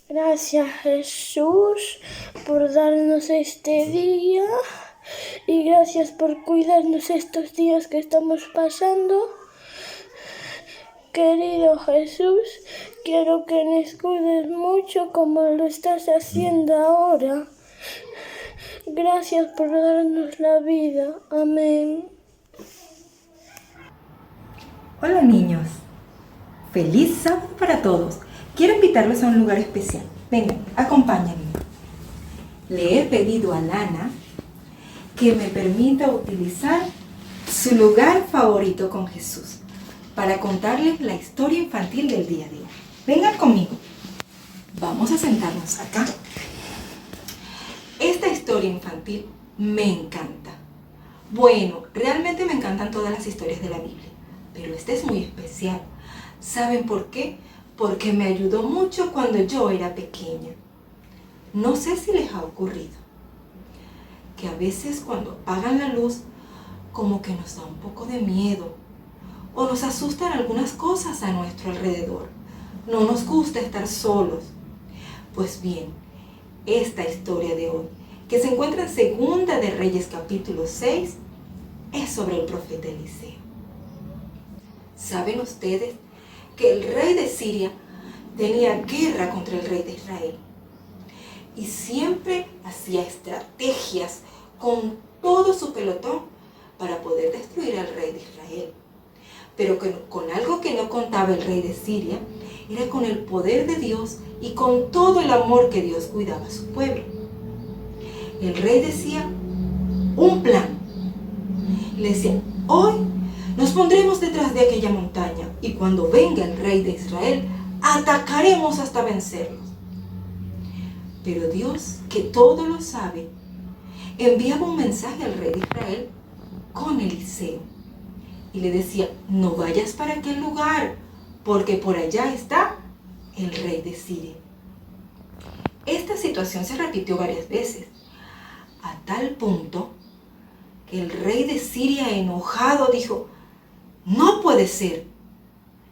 Gracias, Jesús, por darnos este día y gracias por cuidarnos estos días que estamos pasando. Querido Jesús, quiero que nos cuides mucho como lo estás haciendo ahora. Gracias por darnos la vida. Amén. Hola niños, feliz sábado para todos. Quiero invitarlos a un lugar especial. Vengan, acompáñenme. Le he pedido a Lana que me permita utilizar su lugar favorito con Jesús para contarles la historia infantil del día de hoy. Vengan conmigo. Vamos a sentarnos acá. Esta historia infantil me encanta. Bueno, realmente me encantan todas las historias de la Biblia, pero esta es muy especial. ¿Saben por qué? Porque me ayudó mucho cuando yo era pequeña. No sé si les ha ocurrido que a veces cuando apagan la luz, como que nos da un poco de miedo o nos asustan algunas cosas a nuestro alrededor. No nos gusta estar solos. Pues bien, esta historia de hoy, que se encuentra en Segunda de Reyes capítulo 6, es sobre el profeta Eliseo. ¿Saben ustedes que el rey de Siria tenía guerra contra el rey de Israel? Y siempre hacía estrategias con todo su pelotón para poder destruir al rey de Israel. Pero con algo que no contaba el rey de Siria, era con el poder de Dios y con todo el amor que Dios cuidaba a su pueblo. El rey decía un plan. Le decía, hoy nos pondremos detrás de aquella montaña y cuando venga el rey de Israel, atacaremos hasta vencerlos. Pero Dios, que todo lo sabe, enviaba un mensaje al rey de Israel con Eliseo. Y le decía, no vayas para aquel lugar, porque por allá está el rey de Siria. Esta situación se repitió varias veces, a tal punto que el rey de Siria, enojado, dijo, no puede ser,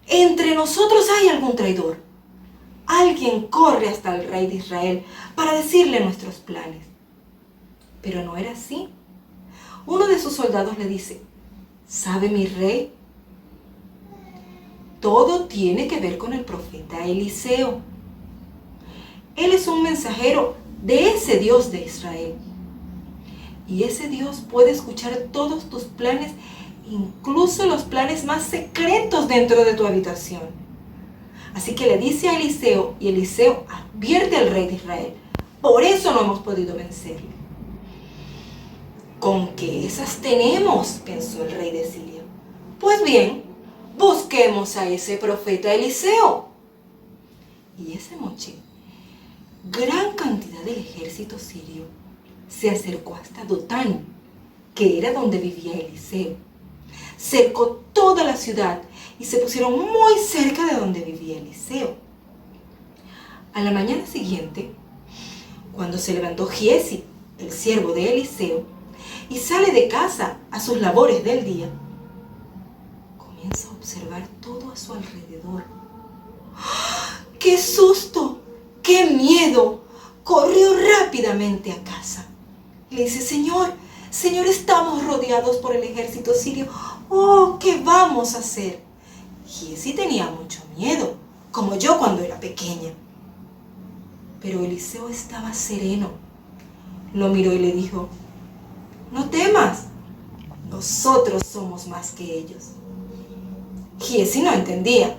entre nosotros hay algún traidor. Alguien corre hasta el rey de Israel para decirle nuestros planes. Pero no era así. Uno de sus soldados le dice, ¿sabe mi rey? Todo tiene que ver con el profeta Eliseo. Él es un mensajero de ese Dios de Israel. Y ese Dios puede escuchar todos tus planes, incluso los planes más secretos dentro de tu habitación. Así que le dice a Eliseo, y Eliseo advierte al rey de Israel. Por eso no hemos podido vencerle. ¿Con qué esas tenemos?, pensó el rey de Siria. Pues bien, busquemos a ese profeta Eliseo. Y esa noche, gran cantidad del ejército sirio se acercó hasta Dotán, que era donde vivía Eliseo. Cercó toda la ciudad y se pusieron muy cerca de donde vivía Eliseo. A la mañana siguiente, cuando se levantó Giezi, el siervo de Eliseo, y sale de casa a sus labores del día, comienza a observar todo a su alrededor. ¡Ah! ¡Qué susto! ¡Qué miedo! Corrió rápidamente a casa. Le dice, Señor, estamos rodeados por el ejército sirio. ¡Oh, qué vamos a hacer! Giezi tenía mucho miedo, como yo cuando era pequeña. Pero Eliseo estaba sereno. Lo miró y le dijo, no temas, nosotros somos más que ellos. Giezi no entendía.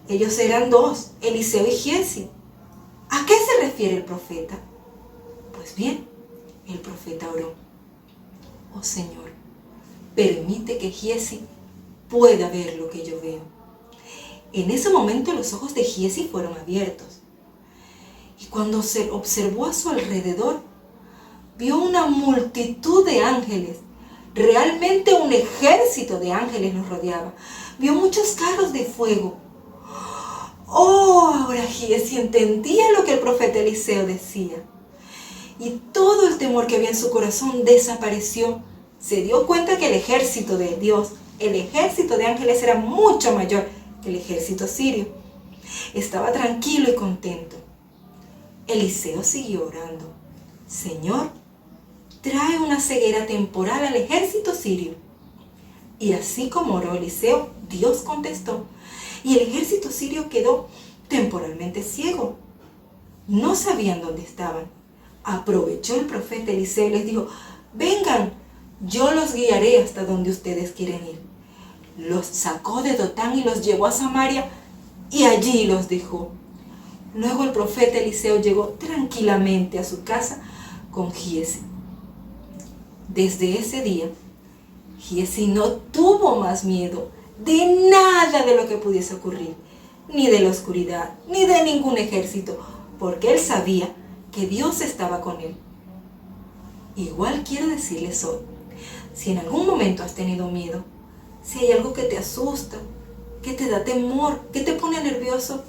Ellos eran dos, Eliseo y Giezi. ¿A qué se refiere el profeta? Pues bien, el profeta oró. Oh Señor, permite que Giezi pueda ver lo que yo veo. En ese momento los ojos de Giezi fueron abiertos. Y cuando se observó a su alrededor, vio una multitud de ángeles. Realmente un ejército de ángeles los rodeaba. Vio muchos carros de fuego. Oh, ahora Giezi entendía lo que el profeta Eliseo decía. Y todo el temor que había en su corazón desapareció. Se dio cuenta que el ejército de Dios El ejército de ángeles era mucho mayor que el ejército sirio. Estaba tranquilo y contento. Eliseo siguió orando. Señor, trae una ceguera temporal al ejército sirio. Y así como oró Eliseo, Dios contestó, y el ejército sirio quedó temporalmente ciego. No sabían dónde estaban. Aprovechó el profeta Eliseo y les dijo, vengan, yo los guiaré hasta donde ustedes quieren ir. Los sacó de Dotán y los llevó a Samaria y allí los dejó. Luego el profeta Eliseo llegó tranquilamente a su casa con Giesi. Desde ese día, Giesi no tuvo más miedo de nada de lo que pudiese ocurrir, ni de la oscuridad, ni de ningún ejército, porque él sabía que Dios estaba con él. Igual quiero decirles hoy, si en algún momento has tenido miedo, si hay algo que te asusta, que te da temor, que te pone nervioso,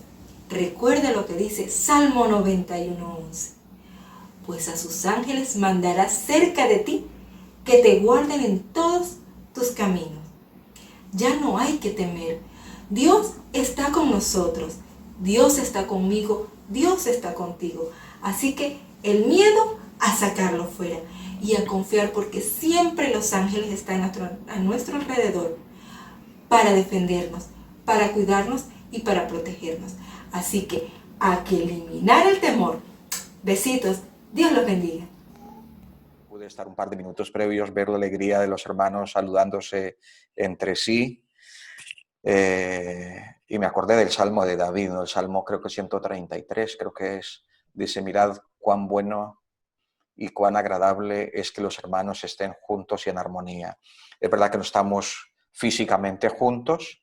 recuerda lo que dice Salmo 91:11. Pues a sus ángeles mandará cerca de ti, que te guarden en todos tus caminos. Ya no hay que temer. Dios está con nosotros. Dios está conmigo. Dios está contigo. Así que el miedo, a sacarlo fuera y a confiar, porque siempre los ángeles están a nuestro alrededor para defendernos, para cuidarnos y para protegernos. Así que a que eliminar el temor. Besitos. Dios los bendiga. Pude estar un par de minutos previos, ver la alegría de los hermanos saludándose entre sí. Y me acordé del Salmo de David, ¿no? El Salmo creo que 133, creo que es. Dice, mirad cuán bueno y cuán agradable es que los hermanos estén juntos y en armonía. Es verdad que no estamos físicamente juntos,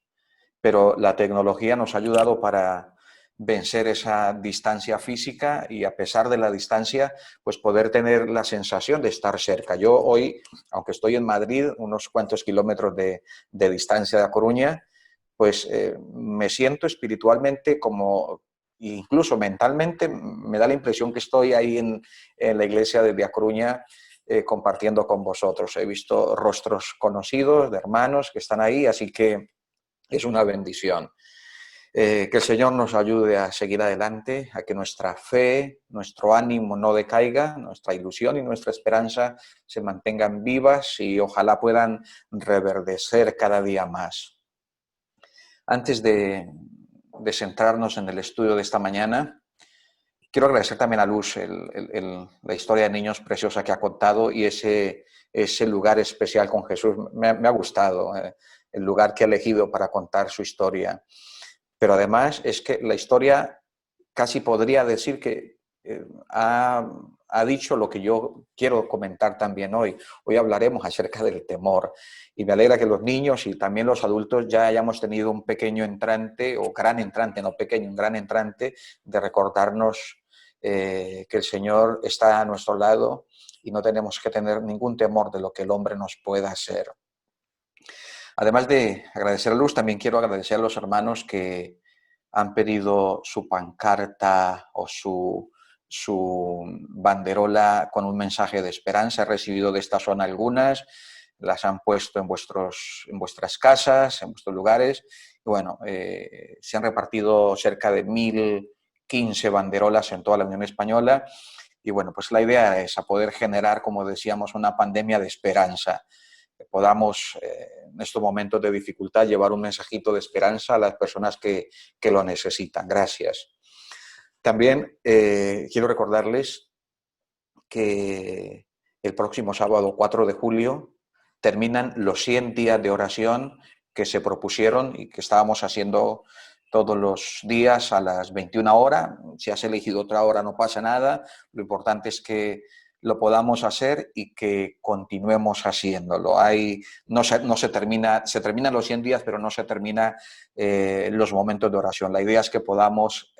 pero la tecnología nos ha ayudado para vencer esa distancia física y a pesar de la distancia, pues poder tener la sensación de estar cerca. Yo hoy, aunque estoy en Madrid, unos cuantos kilómetros de distancia de A Coruña, pues me siento espiritualmente como, incluso mentalmente, me da la impresión que estoy ahí en la iglesia de A Coruña compartiendo con vosotros. He visto rostros conocidos de hermanos que están ahí, así que es una bendición. Que el Señor nos ayude a seguir adelante, a que nuestra fe, nuestro ánimo no decaiga, nuestra ilusión y nuestra esperanza se mantengan vivas y ojalá puedan reverdecer cada día más. Antes de centrarnos en el estudio de esta mañana, quiero agradecer también a Luz la historia de niños preciosa que ha contado y ese lugar especial con Jesús. Me ha gustado el lugar que ha elegido para contar su historia. Pero además es que la historia casi podría decir que ha dicho lo que yo quiero comentar también hoy. Hoy hablaremos acerca del temor y me alegra que los niños y también los adultos ya hayamos tenido un pequeño entrante, o gran entrante, no pequeño, un gran entrante de recordarnos que el Señor está a nuestro lado y no tenemos que tener ningún temor de lo que el hombre nos pueda hacer. Además de agradecer a Luz, también quiero agradecer a los hermanos que han pedido su pancarta o su banderola con un mensaje de esperanza. He recibido de esta zona algunas, las han puesto en vuestras casas, en vuestros lugares. Y bueno, se han repartido cerca de 1.015 banderolas en toda la Unión Española. Y bueno, pues la idea es a poder generar, como decíamos, una pandemia de esperanza. Que podamos en estos momentos de dificultad llevar un mensajito de esperanza a las personas que lo necesitan. Gracias. También quiero recordarles que el próximo sábado 4 de julio terminan los 100 días de oración que se propusieron y que estábamos haciendo todos los días a las 21 horas. Si has elegido otra hora no pasa nada. Lo importante es que lo podamos hacer y que continuemos haciéndolo. Se terminan los 100 días, pero no se termina los momentos de oración. La idea es que podamos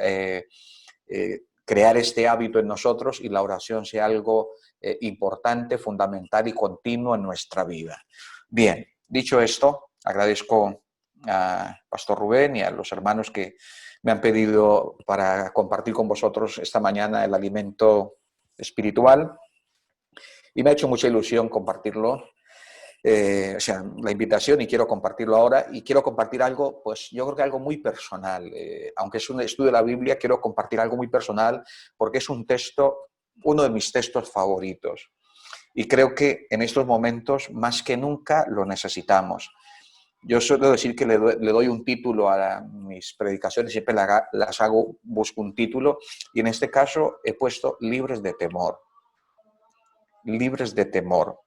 crear este hábito en nosotros y la oración sea algo importante, fundamental y continuo en nuestra vida. Bien, dicho esto, agradezco a Pastor Rubén y a los hermanos que me han pedido para compartir con vosotros esta mañana el alimento espiritual. Y me ha hecho mucha ilusión compartirlo. O sea, la invitación, y quiero compartirlo ahora, y quiero compartir algo, pues yo creo que algo muy personal. Aunque es un estudio de la Biblia, quiero compartir algo muy personal porque es un texto, uno de mis textos favoritos. Y creo que en estos momentos, más que nunca, lo necesitamos. Yo suelo decir que le doy un título a mis predicaciones, siempre las hago, busco un título, y en este caso he puesto libres de temor. Libres de temor.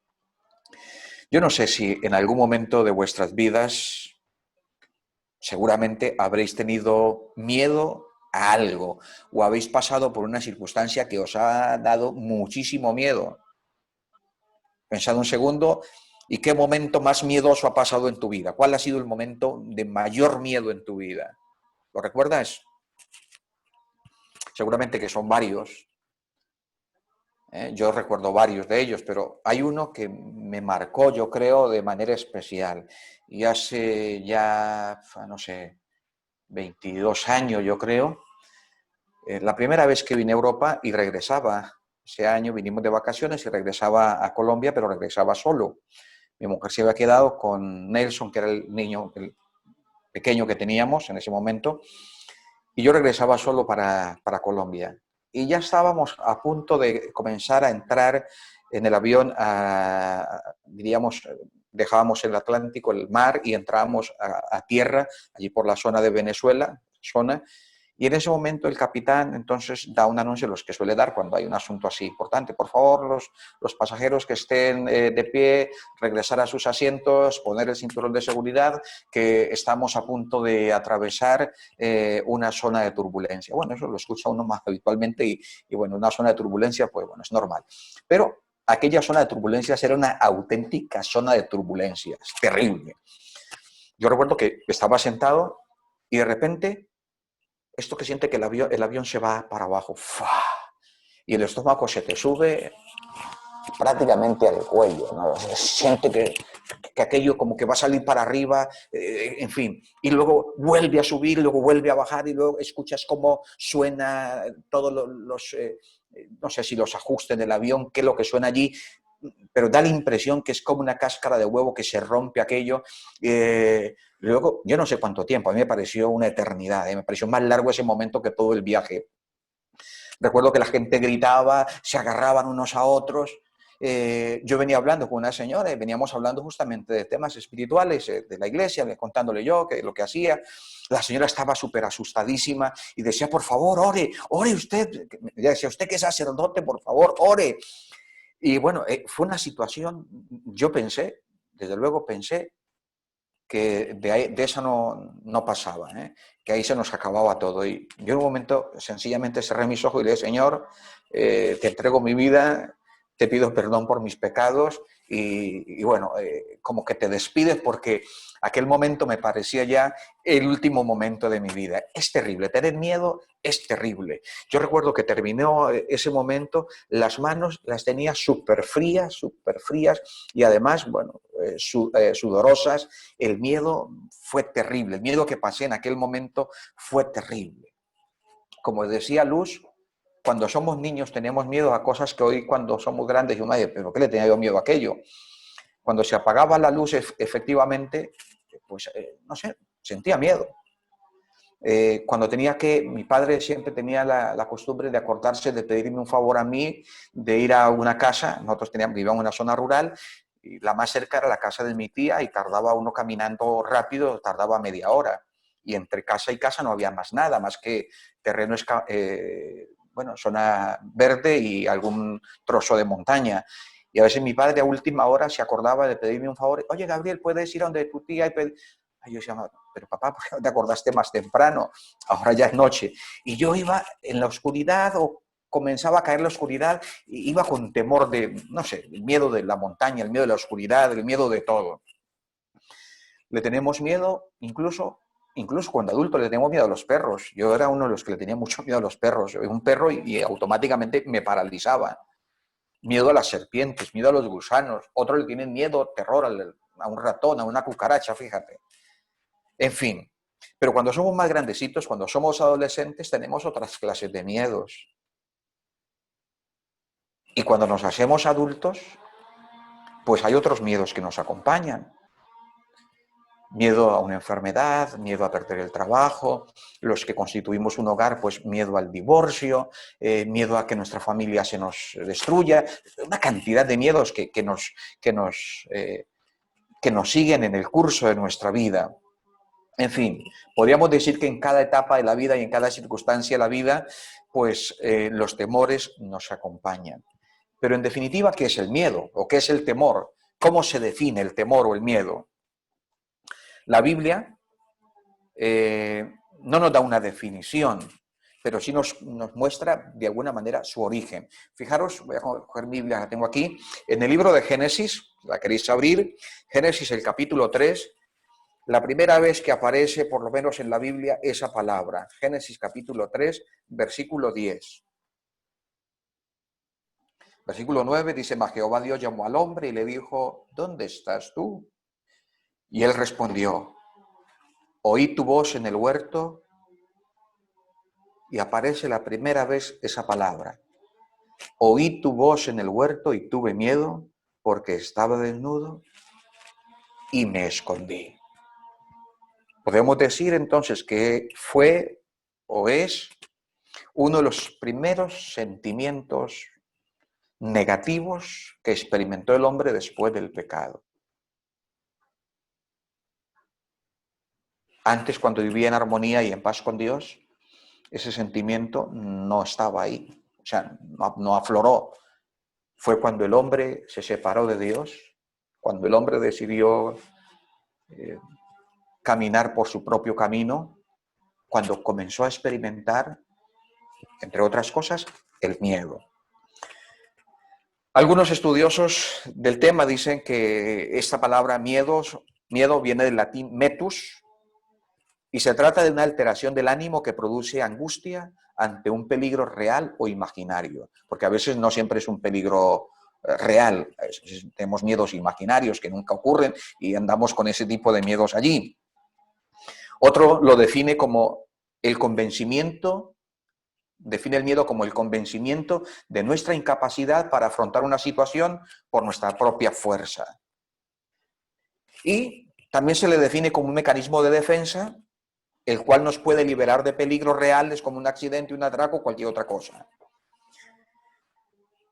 Yo no sé si en algún momento de vuestras vidas seguramente habréis tenido miedo a algo o habéis pasado por una circunstancia que os ha dado muchísimo miedo. Pensad un segundo, ¿y qué momento más miedoso ha pasado en tu vida? ¿Cuál ha sido el momento de mayor miedo en tu vida? ¿Lo recuerdas? Seguramente que son varios. Yo recuerdo varios de ellos, pero hay uno que me marcó, yo creo, de manera especial. Y hace ya, no sé, 22 años, yo creo, la primera vez que vine a Europa y regresaba, ese año vinimos de vacaciones y regresaba a Colombia, pero regresaba solo. Mi mujer se había quedado con Nelson, que era el niño el pequeño que teníamos en ese momento, y yo regresaba solo para Colombia. Y ya estábamos a punto de comenzar a entrar en el avión, diríamos, dejábamos el Atlántico, el mar, y entrábamos a tierra, allí por la zona de Venezuela, y en ese momento el capitán entonces da un anuncio, los que suele dar cuando hay un asunto así importante: por favor, los pasajeros que estén de pie, regresar a sus asientos, poner el cinturón de seguridad, que estamos a punto de atravesar una zona de turbulencia. Bueno, eso lo escucha uno más habitualmente y bueno, una zona de turbulencia, pues bueno, es normal. Pero aquella zona de turbulencias era una auténtica zona de turbulencias, terrible. Yo recuerdo que estaba sentado y de repente esto que siente que el avión se va para abajo, ¡fua! Y el estómago se te sube prácticamente al cuello, ¿no? Siente que aquello como que va a salir para arriba, en fin, y luego vuelve a subir, luego vuelve a bajar, y luego escuchas cómo suena todos los no sé si los ajustes del avión, qué es lo que suena allí, pero da la impresión que es como una cáscara de huevo que se rompe aquello. Luego, yo no sé cuánto tiempo, a mí me pareció una eternidad, me pareció más largo ese momento que todo el viaje. Recuerdo que la gente gritaba, se agarraban unos a otros. Yo venía hablando con una señora y veníamos hablando justamente de temas espirituales de la iglesia, contándole yo lo que hacía. La señora estaba súper asustadísima y decía: por favor, ore usted. Ella decía: usted que es sacerdote, por favor, ore. Y bueno, fue una situación, yo pensé, desde luego pensé, que de esa no pasaba, que ahí se nos acababa todo. Y yo en un momento sencillamente cerré mis ojos y le dije: Señor, te entrego mi vida, te pido perdón por mis pecados, y bueno, como que te despides, porque aquel momento me parecía ya el último momento de mi vida. Es terrible, tener miedo es terrible. Yo recuerdo que terminó ese momento, las manos las tenía súper frías, y además, bueno, sudorosas. El miedo fue terrible, el miedo que pasé en aquel momento fue terrible. Como decía Luz, cuando somos niños tenemos miedo a cosas que hoy cuando somos grandes y uno dice: ¿pero qué le tenía yo miedo a aquello? Cuando se apagaba la luz, efectivamente, pues no sé, sentía miedo. Cuando tenía que, mi padre siempre tenía la costumbre de acordarse de pedirme un favor a mí, de ir a una casa. Nosotros vivíamos en una zona rural, y la más cerca era la casa de mi tía, y tardaba uno caminando rápido, tardaba media hora. Y entre casa y casa no había más nada, más que terreno, bueno, zona verde y algún trozo de montaña. Y a veces mi padre a última hora se acordaba de pedirme un favor: oye, Gabriel, ¿puedes ir a donde tu tía y pedir? Ay, yo decía: pero papá, ¿por qué no te acordaste más temprano? Ahora ya es noche. Y yo iba en la oscuridad, o comenzaba a caer la oscuridad, y iba con temor de, no sé, el miedo de la montaña, el miedo de la oscuridad, el miedo de todo. Le tenemos miedo, incluso cuando adultos le tenemos miedo a los perros. Yo era uno de los que le tenía mucho miedo a los perros. Un perro y automáticamente me paralizaba. Miedo a las serpientes, miedo a los gusanos. Otros le tienen miedo, terror a un ratón, a una cucaracha, fíjate. En fin, pero cuando somos más grandecitos, cuando somos adolescentes, tenemos otras clases de miedos. Y cuando nos hacemos adultos, pues hay otros miedos que nos acompañan. Miedo a una enfermedad, miedo a perder el trabajo, los que constituimos un hogar, pues miedo al divorcio, miedo a que nuestra familia se nos destruya, una cantidad de miedos que nos siguen en el curso de nuestra vida. En fin, podríamos decir que en cada etapa de la vida y en cada circunstancia de la vida, pues los temores nos acompañan. Pero en definitiva, ¿qué es el miedo? ¿O qué es el temor? ¿Cómo se define el temor o el miedo? La Biblia no nos da una definición, pero sí nos muestra de alguna manera su origen. Fijaros, voy a coger Biblia, la tengo aquí, en el libro de Génesis, la queréis abrir, Génesis el capítulo 3, la primera vez que aparece, por lo menos en la Biblia, esa palabra. Génesis capítulo 3, versículo 10. Versículo 9 dice, mas Jehová Dios llamó al hombre y le dijo, ¿dónde estás tú? Y él respondió, oí tu voz en el huerto, y aparece la primera vez esa palabra. Oí tu voz en el huerto y tuve miedo porque estaba desnudo y me escondí. Podemos decir entonces que fue o es uno de los primeros sentimientos negativos que experimentó el hombre después del pecado. Antes, cuando vivía en armonía y en paz con Dios, ese sentimiento no estaba ahí, o sea, no afloró. Fue cuando el hombre se separó de Dios, cuando el hombre decidió caminar por su propio camino, cuando comenzó a experimentar, entre otras cosas, el miedo. Algunos estudiosos del tema dicen que esta palabra miedo viene del latín metus y se trata de una alteración del ánimo que produce angustia ante un peligro real o imaginario, porque a veces no siempre es un peligro real, tenemos miedos imaginarios que nunca ocurren y andamos con ese tipo de miedos allí. Otro lo define como el convencimiento, define el miedo como el convencimiento de nuestra incapacidad para afrontar una situación por nuestra propia fuerza. Y también se le define como un mecanismo de defensa, el cual nos puede liberar de peligros reales como un accidente, un atraco o cualquier otra cosa.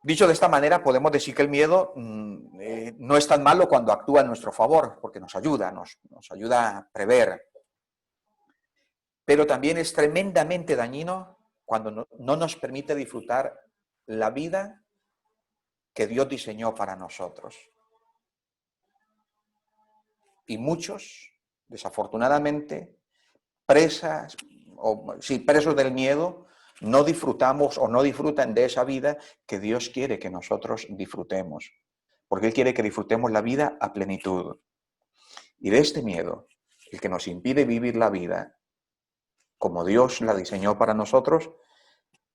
Dicho de esta manera, podemos decir que el miedo no es tan malo cuando actúa en nuestro favor, porque nos ayuda a prever. Pero también es tremendamente dañino cuando no nos permite disfrutar la vida que Dios diseñó para nosotros. Y muchos, desafortunadamente, presos del miedo, no disfrutamos o no disfrutan de esa vida que Dios quiere que nosotros disfrutemos. Porque Él quiere que disfrutemos la vida a plenitud. Y de este miedo, el que nos impide vivir la vida como Dios la diseñó para nosotros,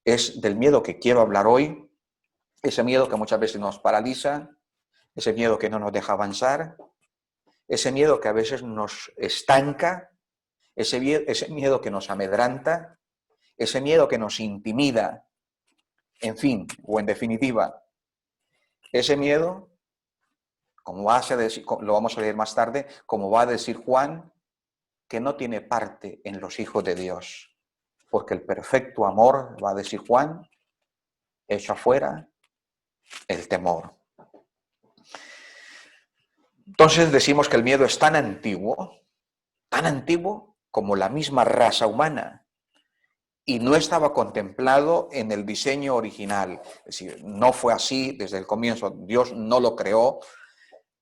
es del miedo que quiero hablar hoy, ese miedo que muchas veces nos paraliza, ese miedo que no nos deja avanzar, ese miedo que a veces nos estanca, ese miedo que nos amedranta, ese miedo que nos intimida, en fin, o en definitiva, ese miedo, como lo vamos a leer más tarde, como va a decir Juan, que no tiene parte en los hijos de Dios, porque el perfecto amor, va a decir Juan, echa fuera el temor. Entonces decimos que el miedo es tan antiguo como la misma raza humana, y no estaba contemplado en el diseño original. Es decir, no fue así desde el comienzo, Dios no lo creó,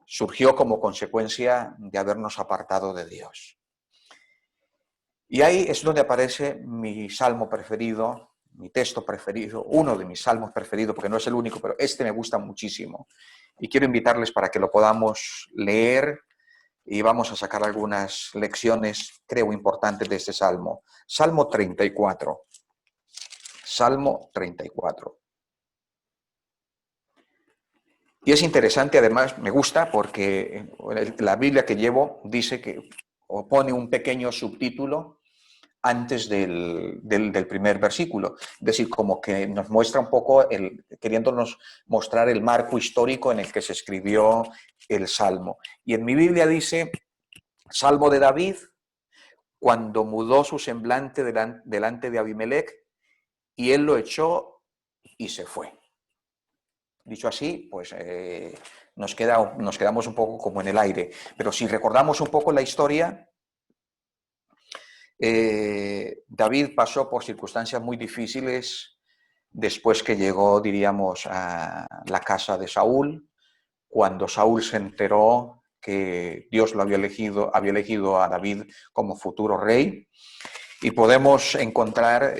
surgió como consecuencia de habernos apartado de Dios. Y ahí es donde aparece mi salmo preferido, mi texto preferido, uno de mis salmos preferidos, porque no es el único, pero este me gusta muchísimo. Y quiero invitarles para que lo podamos leer y vamos a sacar algunas lecciones, creo, importantes de este salmo. Salmo 34. Salmo 34. Y es interesante, además, me gusta, porque la Biblia que llevo dice que, o pone un pequeño subtítulo, antes del primer versículo. Es decir, como que nos muestra un poco, queriéndonos mostrar el marco histórico en el que se escribió el Salmo. Y en mi Biblia dice, Salmo de David, cuando mudó su semblante delante de Abimelech, y él lo echó y se fue. Dicho así, pues nos quedamos un poco como en el aire. Pero si recordamos un poco la historia, David pasó por circunstancias muy difíciles después que llegó, diríamos, a la casa de Saúl, cuando Saúl se enteró que Dios lo había elegido a David como futuro rey. Y podemos encontrar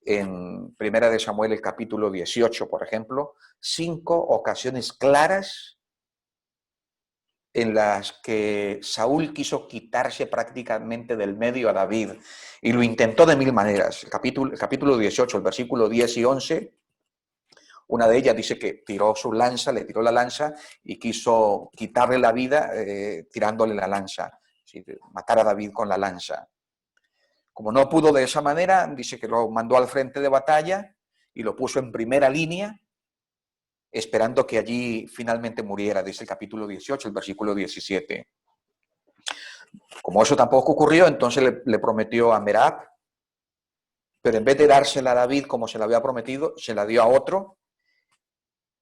en Primera de Samuel, el capítulo 18, por ejemplo, 5 ocasiones claras en las que Saúl quiso quitarse prácticamente del medio a David y lo intentó de mil maneras. El capítulo 18, el versículo 10 y 11, una de ellas dice que le tiró la lanza y quiso quitarle la vida tirándole la lanza, matar a David con la lanza. Como no pudo de esa manera, dice que lo mandó al frente de batalla y lo puso en primera línea, esperando que allí finalmente muriera, dice el capítulo 18, el versículo 17. Como eso tampoco ocurrió, entonces le prometió a Merab, pero en vez de dársela a David como se la había prometido, se la dio a otro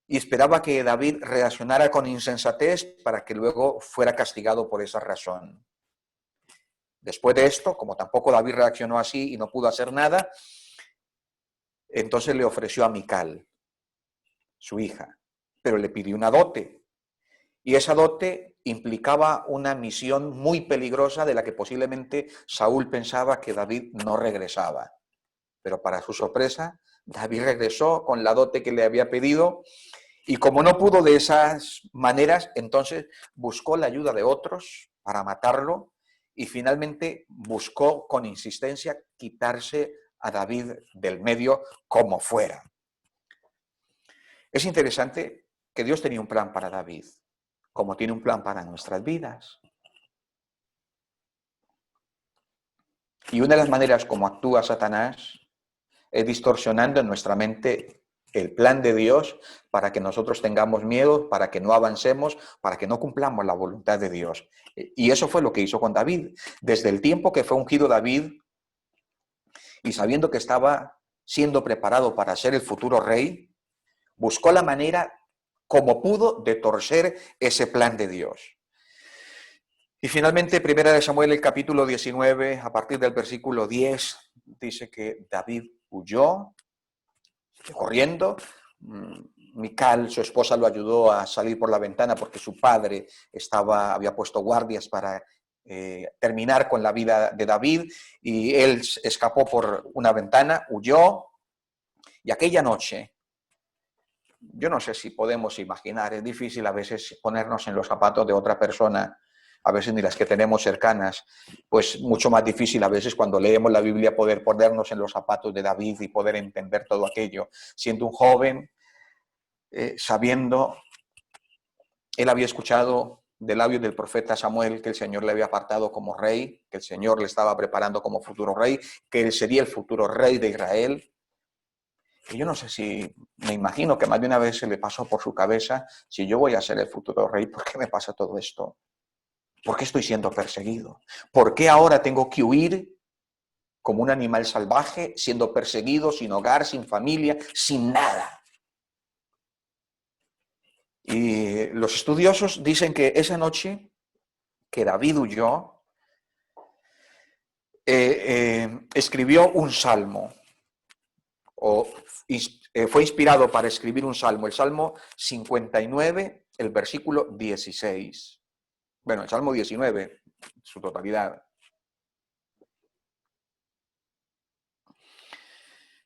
y esperaba que David reaccionara con insensatez para que luego fuera castigado por esa razón. Después de esto, como tampoco David reaccionó así y no pudo hacer nada, entonces le ofreció a Mical, su hija, pero le pidió una dote. Y esa dote implicaba una misión muy peligrosa de la que posiblemente Saúl pensaba que David no regresaba. Pero para su sorpresa, David regresó con la dote que le había pedido y como no pudo de esas maneras, entonces buscó la ayuda de otros para matarlo y finalmente buscó con insistencia quitarse a David del medio como fuera. Es interesante que Dios tenía un plan para David, como tiene un plan para nuestras vidas. Y una de las maneras como actúa Satanás es distorsionando en nuestra mente el plan de Dios para que nosotros tengamos miedo, para que no avancemos, para que no cumplamos la voluntad de Dios. Y eso fue lo que hizo con David. Desde el tiempo que fue ungido David y sabiendo que estaba siendo preparado para ser el futuro rey, buscó la manera como pudo de torcer ese plan de Dios. Y finalmente, Primera de Samuel, el capítulo 19, a partir del versículo 10, dice que David huyó, corriendo. Mical, su esposa, lo ayudó a salir por la ventana porque su padre había puesto guardias para terminar con la vida de David y él escapó por una ventana, huyó y aquella noche, yo no sé si podemos imaginar, es difícil a veces ponernos en los zapatos de otra persona, a veces ni las que tenemos cercanas, pues mucho más difícil a veces cuando leemos la Biblia poder ponernos en los zapatos de David y poder entender todo aquello. Siendo un joven, sabiendo, él había escuchado de labios del profeta Samuel que el Señor le había apartado como rey, que el Señor le estaba preparando como futuro rey, que él sería el futuro rey de Israel. Y yo no sé si, me imagino que más de una vez se le pasó por su cabeza, si yo voy a ser el futuro rey, ¿por qué me pasa todo esto? ¿Por qué estoy siendo perseguido? ¿Por qué ahora tengo que huir como un animal salvaje, siendo perseguido, sin hogar, sin familia, sin nada? Y los estudiosos dicen que esa noche que David huyó, escribió un salmo, o fue inspirado para escribir un salmo, el Salmo 59, el versículo 16. Bueno, el Salmo 19, su totalidad.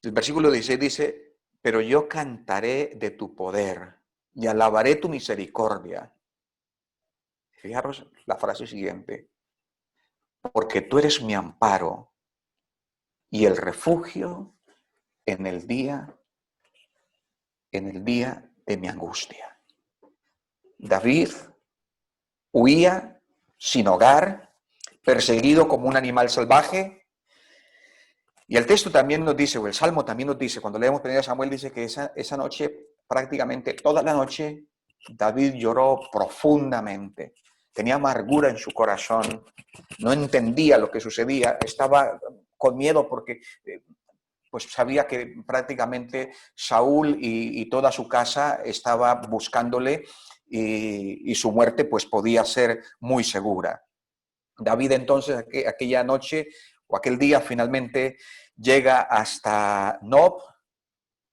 El versículo 16 dice, pero yo cantaré de tu poder y alabaré tu misericordia. Fijaros la frase siguiente, porque tú eres mi amparo y el refugio en el día de mi angustia. David huía sin hogar, perseguido como un animal salvaje. Y el texto también nos dice, o el Salmo también nos dice, cuando leemos 1 Samuel, dice que esa noche, prácticamente toda la noche, David lloró profundamente. Tenía amargura en su corazón, no entendía lo que sucedía, estaba con miedo porque pues sabía que prácticamente Saúl y toda su casa estaba buscándole y su muerte pues podía ser muy segura. David entonces aquella noche o aquel día finalmente llega hasta Nob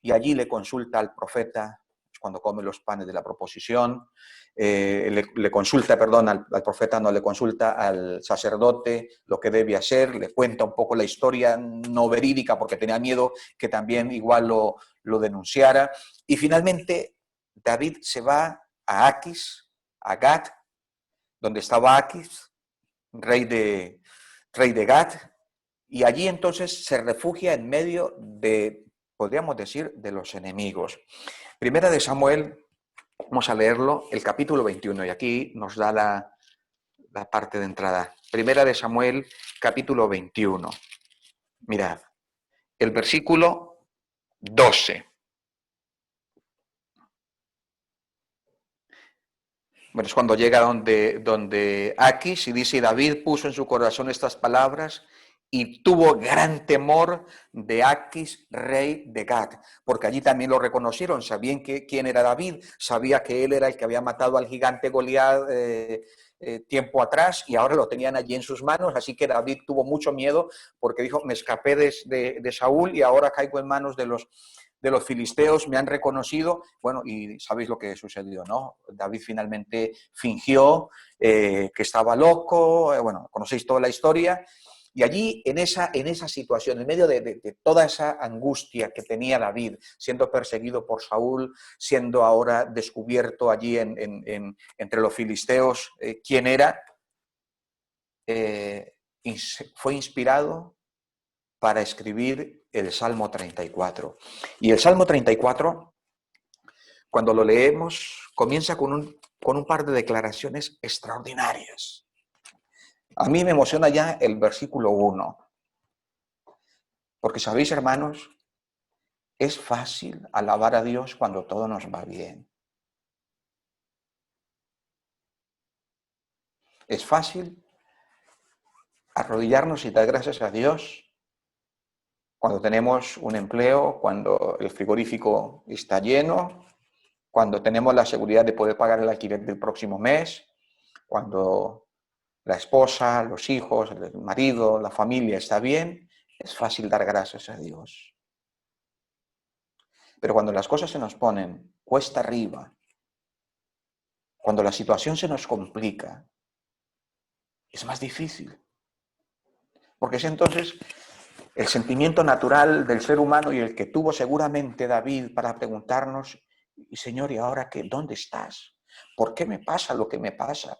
y allí le consulta al profeta, cuando come los panes de la proposición, le consulta, perdón, al profeta, no le consulta al sacerdote lo que debe hacer, le cuenta un poco la historia no verídica porque tenía miedo que también igual lo denunciara. Y finalmente David se va a Aquis, a Gat, donde estaba Aquis, rey de Gat, y allí entonces se refugia en medio de, podríamos decir, de los enemigos. Primera de Samuel, vamos a leerlo, el capítulo 21, y aquí nos da la parte de entrada. Primera de Samuel, capítulo 21. Mirad, el versículo 12. Bueno, es cuando llega donde Aquis y dice, David puso en su corazón estas palabras y tuvo gran temor de Aquis, rey de Gat, porque allí también lo reconocieron, sabían quién era David, sabía que él era el que había matado al gigante Goliat tiempo atrás y ahora lo tenían allí en sus manos, así que David tuvo mucho miedo porque dijo, me escapé de Saúl y ahora caigo en manos de los filisteos, me han reconocido, bueno, y sabéis lo que sucedió, ¿no? David finalmente fingió que estaba loco, bueno, conocéis toda la historia, y allí en esa situación, en medio de toda esa angustia que tenía David, siendo perseguido por Saúl, siendo ahora descubierto allí entre los filisteos quién era, fue inspirado para escribir el Salmo 34. Y el Salmo 34, cuando lo leemos, comienza con un par de declaraciones extraordinarias. A mí me emociona ya el versículo 1, porque sabéis, hermanos, es fácil alabar a Dios cuando todo nos va bien. Es fácil arrodillarnos y dar gracias a Dios cuando tenemos un empleo, cuando el frigorífico está lleno, cuando tenemos la seguridad de poder pagar el alquiler del próximo mes, cuando la esposa, los hijos, el marido, la familia está bien, es fácil dar gracias a Dios. Pero cuando las cosas se nos ponen cuesta arriba, cuando la situación se nos complica, es más difícil. Porque es entonces el sentimiento natural del ser humano y el que tuvo seguramente David para preguntarnos, Señor, ¿y ahora qué? ¿Dónde estás? ¿Por qué me pasa lo que me pasa?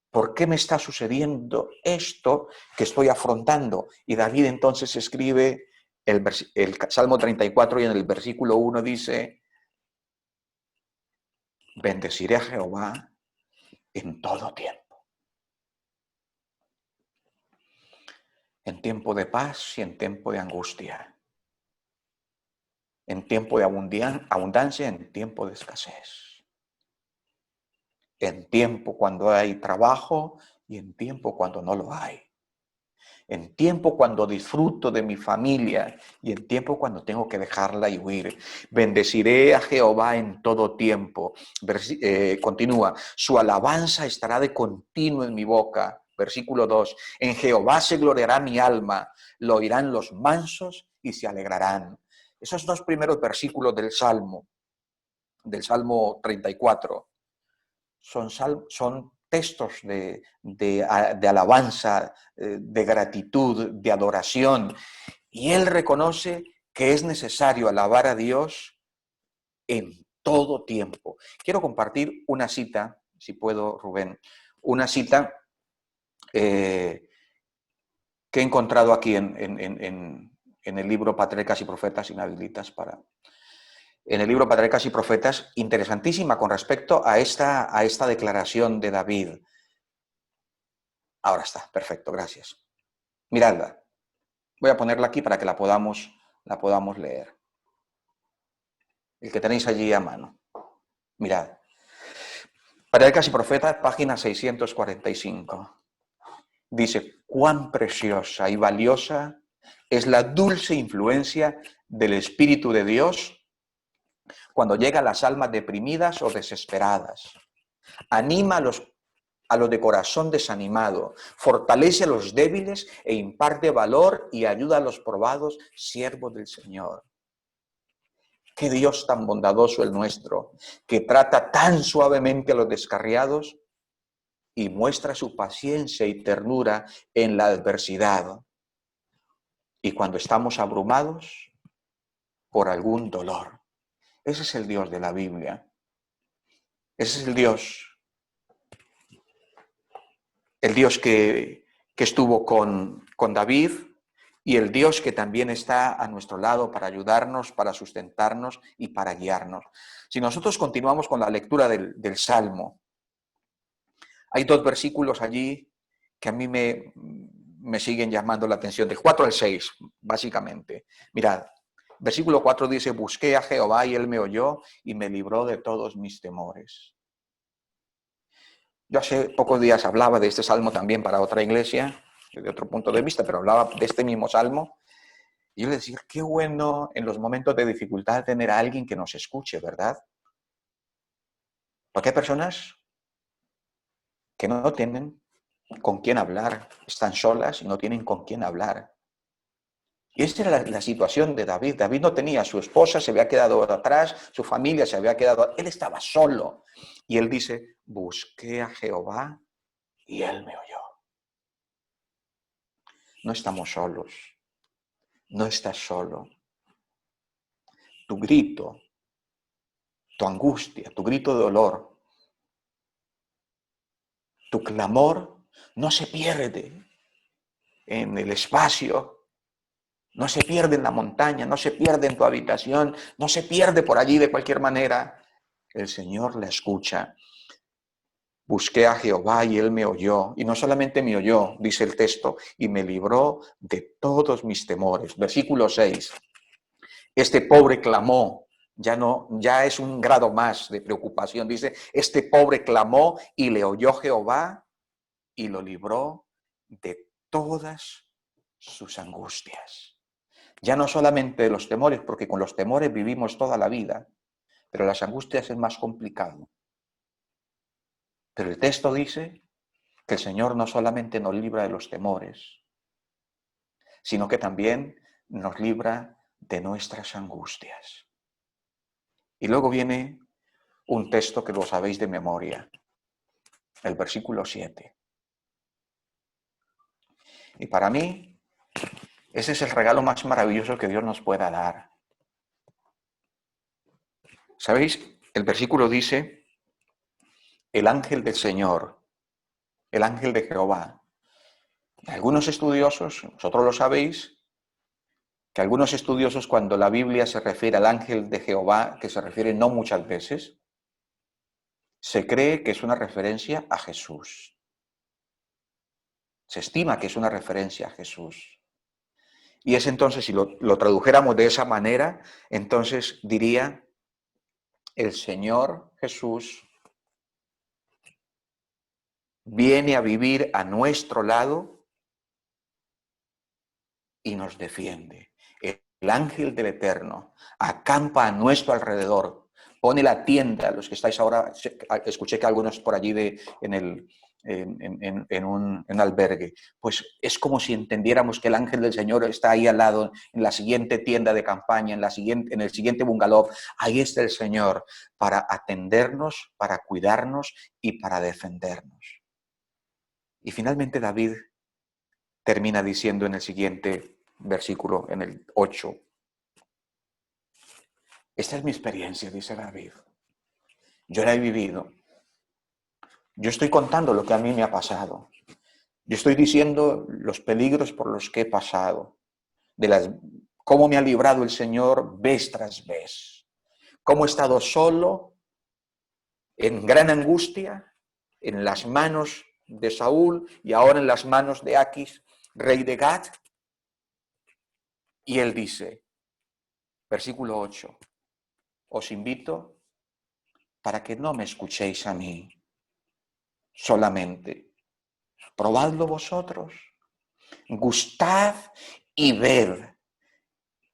¿Por qué me está sucediendo esto que estoy afrontando? Y David entonces escribe el Salmo 34 y en el versículo 1 dice, bendeciré a Jehová en todo tiempo. En tiempo de paz y en tiempo de angustia. En tiempo de abundancia, en tiempo de escasez. En tiempo cuando hay trabajo y en tiempo cuando no lo hay. En tiempo cuando disfruto de mi familia y en tiempo cuando tengo que dejarla y huir. Bendeciré a Jehová en todo tiempo. Continúa, su alabanza estará de continuo en mi boca. Versículo 2, en Jehová se gloriará mi alma, lo oirán los mansos y se alegrarán. Esos dos primeros versículos del Salmo 34, son textos de alabanza, de gratitud, de adoración. Y él reconoce que es necesario alabar a Dios en todo tiempo. Quiero compartir una cita, si puedo, Rubén, una cita que he encontrado aquí en el libro Patriarcas y Profetas Inhabilitas en el libro Patriarcas y Profetas, interesantísima con respecto a esta declaración de David. Ahora está, perfecto, gracias. Miradla. Voy a ponerla aquí para que la podamos leer. El que tenéis allí a mano. Mirad. Patriarcas y Profetas, página 645. Dice, cuán preciosa y valiosa es la dulce influencia del Espíritu de Dios cuando llega a las almas deprimidas o desesperadas. Anima a los de corazón desanimado, fortalece a los débiles e imparte valor y ayuda a los probados, siervos del Señor. Qué Dios tan bondadoso el nuestro, que trata tan suavemente a los descarriados y muestra su paciencia y ternura en la adversidad. Y cuando estamos abrumados por algún dolor. Ese es el Dios de la Biblia. Ese es el Dios que estuvo con David y el Dios que también está a nuestro lado para ayudarnos, para sustentarnos y para guiarnos. Si nosotros continuamos con la lectura del Salmo, hay dos versículos allí que a mí me siguen llamando la atención, del 4 al 6, básicamente. Mirad, versículo 4 dice, busqué a Jehová y él me oyó y me libró de todos mis temores. Yo hace pocos días hablaba de este salmo también para otra iglesia, desde otro punto de vista, pero hablaba de este mismo salmo. Y yo le decía, qué bueno en los momentos de dificultad tener a alguien que nos escuche, ¿verdad? Porque hay personas que no tienen con quién hablar, están solas y no tienen con quién hablar. Y esta era la situación de David. David no tenía a su esposa, se había quedado atrás, su familia se había quedado, él estaba solo. Y él dice, busqué a Jehová y él me oyó. No estamos solos, no estás solo. Tu grito, tu angustia, tu grito de dolor, tu clamor no se pierde en el espacio. No se pierde en la montaña, no se pierde en tu habitación, no se pierde por allí de cualquier manera. El Señor la escucha. Busqué a Jehová y él me oyó. Y no solamente me oyó, dice el texto, y me libró de todos mis temores. Versículo 6. Este pobre clamó, ya es un grado más de preocupación. Dice, este pobre clamó y le oyó Jehová y lo libró de todas sus angustias. Ya no solamente de los temores, porque con los temores vivimos toda la vida, pero las angustias es más complicado. Pero el texto dice que el Señor no solamente nos libra de los temores, sino que también nos libra de nuestras angustias. Y luego viene un texto que lo sabéis de memoria, el versículo 7. Y para mí, ese es el regalo más maravilloso que Dios nos pueda dar. ¿Sabéis? El versículo dice, el ángel del Señor, el ángel de Jehová. Algunos estudiosos, vosotros lo sabéis, que algunos estudiosos cuando la Biblia se refiere al ángel de Jehová, que se refiere no muchas veces, se cree que es una referencia a Jesús. Se estima que es una referencia a Jesús. Y es entonces, si lo tradujéramos de esa manera, entonces diría, el Señor Jesús viene a vivir a nuestro lado y nos defiende. El ángel del Eterno acampa a nuestro alrededor, pone la tienda, los que estáis ahora, escuché que algunos por allí en un albergue, pues es como si entendiéramos que el ángel del Señor está ahí al lado, en la siguiente tienda de campaña, en el siguiente bungalow. Ahí está el Señor para atendernos, para cuidarnos y para defendernos. Y finalmente David termina diciendo en el siguiente versículo, en el 8, esta es mi experiencia, dice David. Yo la he vivido. Yo estoy contando lo que a mí me ha pasado. Yo estoy diciendo los peligros por los que he pasado, cómo me ha librado el Señor vez tras vez, cómo he estado solo, en gran angustia, en las manos de Saúl y ahora en las manos de Aquis, rey de Gat. Y él dice, versículo 8, os invito para que no me escuchéis a mí solamente, probadlo vosotros, gustad y ved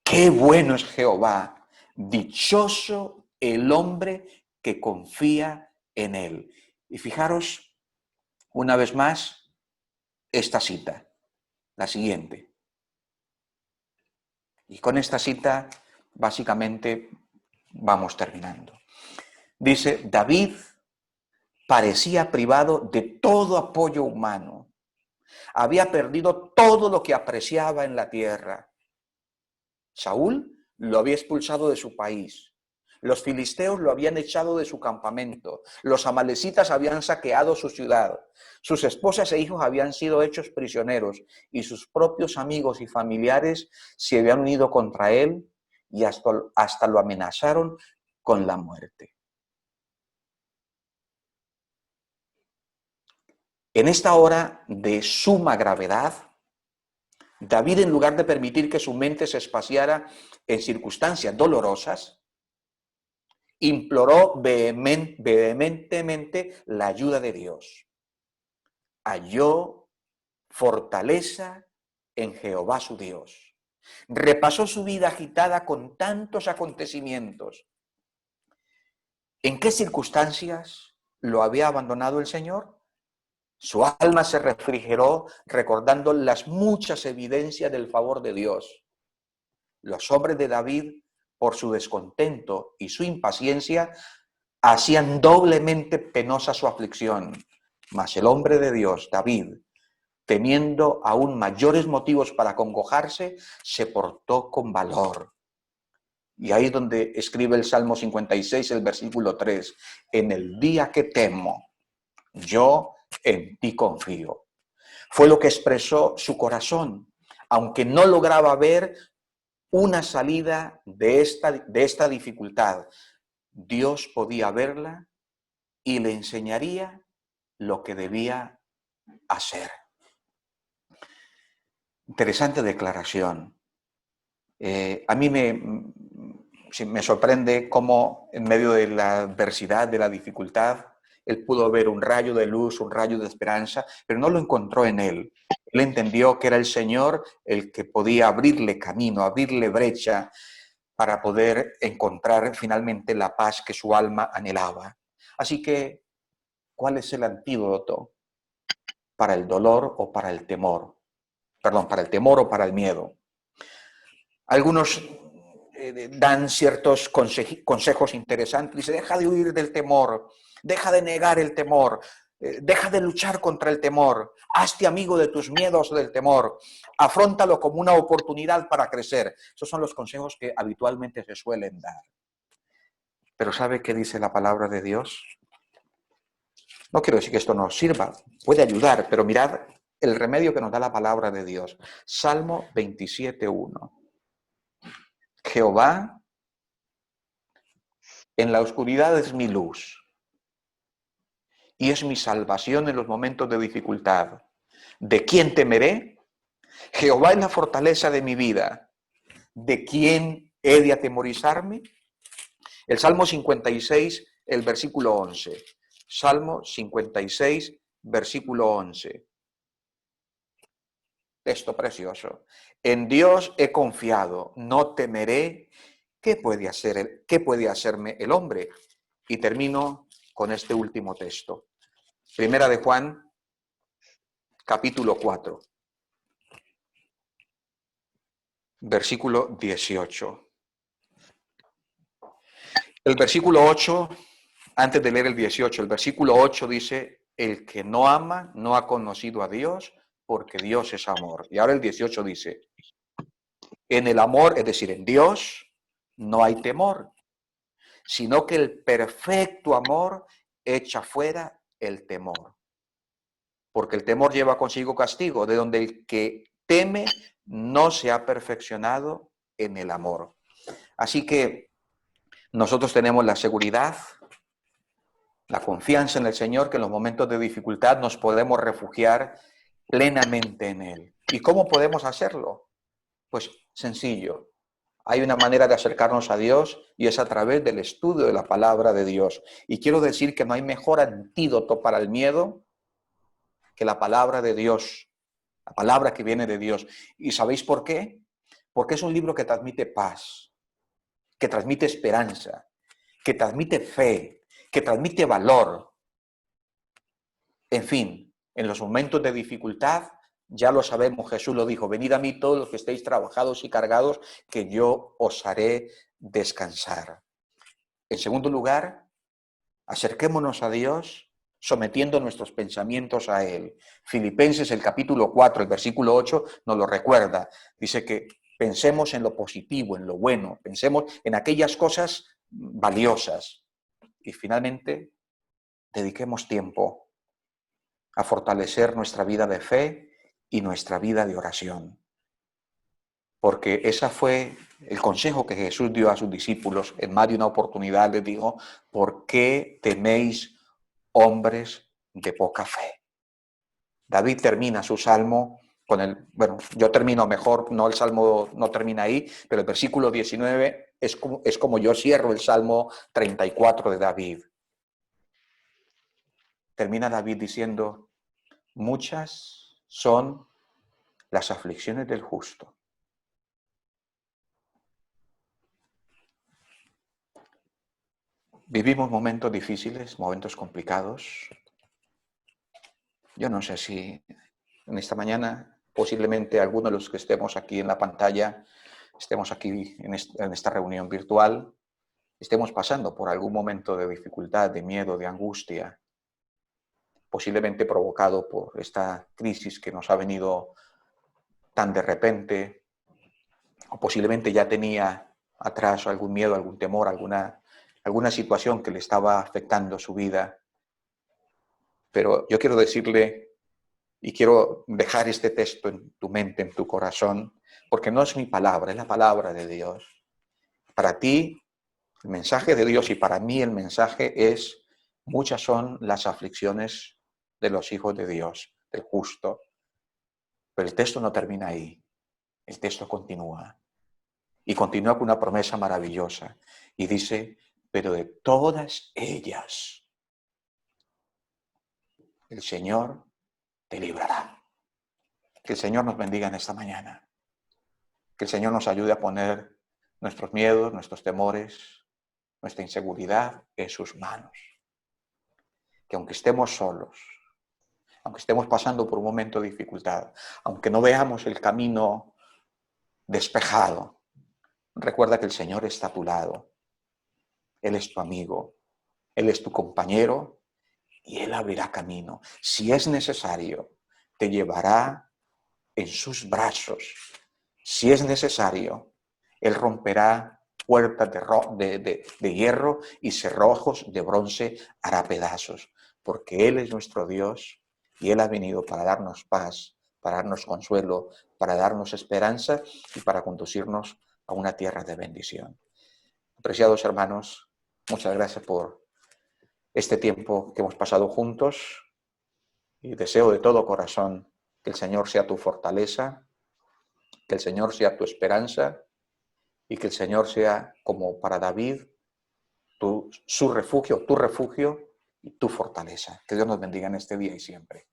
qué bueno es Jehová, dichoso el hombre que confía en él. Y fijaros una vez más esta cita, la siguiente. Y con esta cita básicamente vamos terminando. Dice, David parecía privado de todo apoyo humano. Había perdido todo lo que apreciaba en la tierra. Saúl lo había expulsado de su país. Los filisteos lo habían echado de su campamento. Los amalecitas habían saqueado su ciudad. Sus esposas e hijos habían sido hechos prisioneros y sus propios amigos y familiares se habían unido contra él y hasta lo amenazaron con la muerte. En esta hora de suma gravedad, David, en lugar de permitir que su mente se espaciara en circunstancias dolorosas, imploró vehementemente la ayuda de Dios. Halló fortaleza en Jehová su Dios. Repasó su vida agitada con tantos acontecimientos. ¿En qué circunstancias lo había abandonado el Señor? Su alma se refrigeró recordando las muchas evidencias del favor de Dios. Los hombres de David, por su descontento y su impaciencia, hacían doblemente penosa su aflicción. Mas el hombre de Dios, David, teniendo aún mayores motivos para congojarse, se portó con valor. Y ahí es donde escribe el Salmo 56, el versículo 3. En el día que temo, yo en ti confío. Fue lo que expresó su corazón, aunque no lograba ver una salida de esta dificultad. Dios podía verla y le enseñaría lo que debía hacer. Interesante declaración. A mí me sorprende cómo en medio de la adversidad, de la dificultad, él pudo ver un rayo de luz, un rayo de esperanza, pero no lo encontró en él. Él entendió que era el Señor el que podía abrirle camino, abrirle brecha para poder encontrar finalmente la paz que su alma anhelaba. Así que, ¿cuál es el antídoto para el dolor o para el temor? Perdón, para el temor o para el miedo. Algunos dan ciertos consejos interesantes. Dice, deja de huir del temor, deja de negar el temor, deja de luchar contra el temor, hazte amigo de tus miedos del temor, afróntalo como una oportunidad para crecer. Esos son los consejos que habitualmente se suelen dar. Pero ¿sabe qué dice la palabra de Dios? No quiero decir que esto nos sirva, puede ayudar, pero mirad el remedio que nos da la palabra de Dios. Salmo 27:1. Jehová en la oscuridad es mi luz y es mi salvación en los momentos de dificultad. ¿De quién temeré? Jehová es la fortaleza de mi vida. ¿De quién he de atemorizarme? El Salmo 56, el versículo 11. Salmo 56, versículo 11. Texto precioso. En Dios he confiado, no temeré. ¿Qué puede hacerme el hombre? Y termino con este último texto. Primera de Juan, capítulo 4, versículo 18. El versículo 8, antes de leer el 18, el versículo 8 dice, el que no ama no ha conocido a Dios, porque Dios es amor. Y ahora el 18 dice, en el amor, es decir, en Dios, no hay temor, sino que el perfecto amor echa fuera el temor. Porque el temor lleva consigo castigo, de donde el que teme no se ha perfeccionado en el amor. Así que nosotros tenemos la seguridad La confianza en el Señor, que en los momentos de dificultad nos podemos refugiar plenamente en Él. ¿Y cómo podemos hacerlo? Pues sencillo. Hay una manera de acercarnos a Dios y es a través del estudio de la palabra de Dios. Y quiero decir que no hay mejor antídoto para el miedo que la palabra de Dios, la palabra que viene de Dios. ¿Y sabéis por qué? Porque es un libro que transmite paz, que transmite esperanza, que transmite fe, que transmite valor. En fin, en los momentos de dificultad, ya lo sabemos, Jesús lo dijo, venid a mí todos los que estéis trabajados y cargados, que yo os haré descansar. En segundo lugar, acerquémonos a Dios sometiendo nuestros pensamientos a Él. Filipenses, el capítulo 4, el versículo 8, nos lo recuerda. Dice que pensemos en lo positivo, en lo bueno, pensemos en aquellas cosas valiosas. Y finalmente, dediquemos tiempo a fortalecer nuestra vida de fe y nuestra vida de oración. Porque ese fue el consejo que Jesús dio a sus discípulos. En más de una oportunidad les dijo, ¿por qué teméis hombres de poca fe? David termina su salmo con yo termino mejor, no el salmo no termina ahí, pero el versículo 19 es como yo cierro el salmo 34 de David. Termina David diciendo, muchas son las aflicciones del justo. Vivimos momentos difíciles, momentos complicados. Yo no sé si en esta mañana, posiblemente algunos de los que estemos aquí en la pantalla, estemos aquí en esta reunión virtual, estemos pasando por algún momento de dificultad, de miedo, de angustia, posiblemente provocado por esta crisis que nos ha venido tan de repente, o posiblemente ya tenía atrás algún miedo, algún temor, alguna situación que le estaba afectando su vida. Pero yo quiero decirle, y quiero dejar este texto en tu mente, en tu corazón, porque no es mi palabra, es la palabra de Dios. Para ti, el mensaje de Dios, y para mí el mensaje es, muchas son las aflicciones de los hijos de Dios, del justo. Pero el texto no termina ahí, el texto continúa. Y continúa con una promesa maravillosa. Y dice, pero de todas ellas, el Señor te librará. Que el Señor nos bendiga en esta mañana. Que el Señor nos ayude a poner nuestros miedos, nuestros temores, nuestra inseguridad en sus manos. Que aunque estemos solos, aunque estemos pasando por un momento de dificultad, aunque no veamos el camino despejado, recuerda que el Señor está a tu lado. Él es tu amigo, Él es tu compañero y Él abrirá camino. Si es necesario, te llevará en sus brazos. Si es necesario, Él romperá puertas de hierro y cerrojos de bronce hará pedazos, porque Él es nuestro Dios y Él ha venido para darnos paz, para darnos consuelo, para darnos esperanza y para conducirnos a una tierra de bendición. Apreciados hermanos, muchas gracias por este tiempo que hemos pasado juntos y deseo de todo corazón que el Señor sea tu fortaleza, que el Señor sea tu esperanza y que el Señor sea, como para David, su refugio, tu refugio y tu fortaleza. Que Dios nos bendiga en este día y siempre.